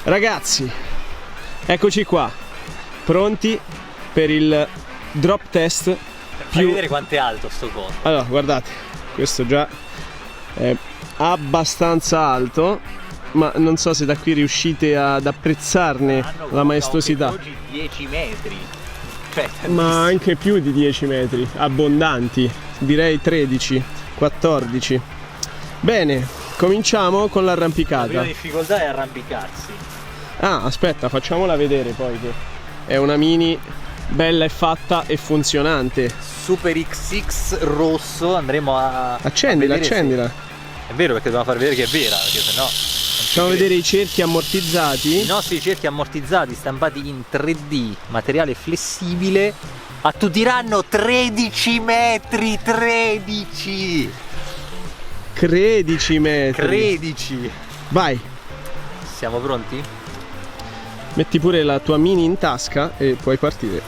Ragazzi, eccoci qua, pronti per il drop test. Fai vedere quanto è alto sto coso. Allora, guardate, questo già è abbastanza alto, ma non so se da qui riuscite ad apprezzarne la maestosità. Oggi 10 metri. Cioè, Ma anche più di 10 metri, abbondanti, direi 13, 14. Bene, cominciamo con la l'arrampicata. prima difficoltà è arrampicarsi. Ah, aspetta, facciamola vedere poi che è una mini bella e fatta e funzionante. Super XX rosso, andremo a Accendila, a vedere accendila. se... È vero, perché dobbiamo far vedere che è vera, perché sennò... Facciamo vedere i cerchi ammortizzati. I nostri cerchi ammortizzati stampati in 3D, materiale flessibile, attutiranno 13 metri, 13! 13 metri. 13! Vai, Siamo pronti? metti pure la tua mini in tasca e puoi partire.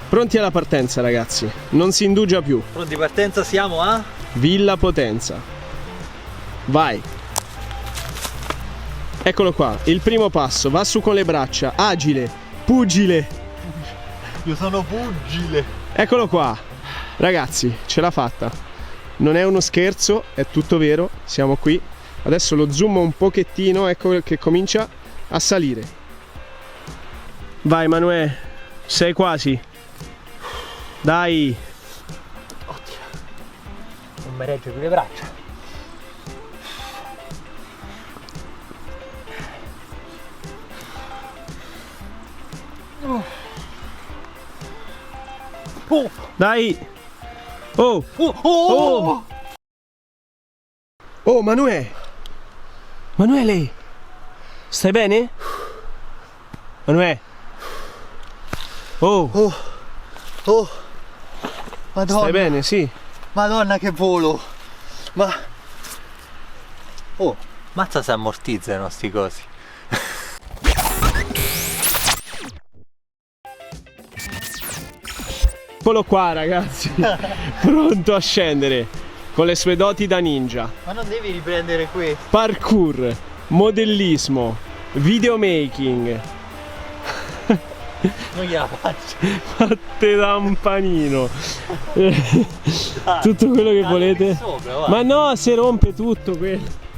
Pronti alla partenza, ragazzi. Non si indugia più. Pronti, partenza, siamo a... Villa Potenza. Vai. Eccolo qua, il primo passo. Va su con le braccia. Agile, pugile. Io sono pugile! Eccolo qua. Ragazzi, ce l'ha fatta. Non è uno scherzo, è tutto vero. Siamo qui. Adesso lo zoom un pochettino, ecco che comincia a salire. Vai Manuè, sei quasi. Dai. Oddio, non mi regge più le braccia. Dai. Oh. Oh! Oh Manuè. Manuele. Stai bene? Manuè. Oh. Oh! Oh! Madonna! Stai bene, sì. Madonna che volo! Ma... Oh! Mazza si ammortizzano sti cosi. Eccolo qua ragazzi. Pronto a scendere con le sue doti da ninja. Ma non devi riprendere questo. Parkour, modellismo, videomaking. Non gliela faccio. Fatte da un panino. Tutto quello che volete. Sopra, Ma no, si rompe tutto quello.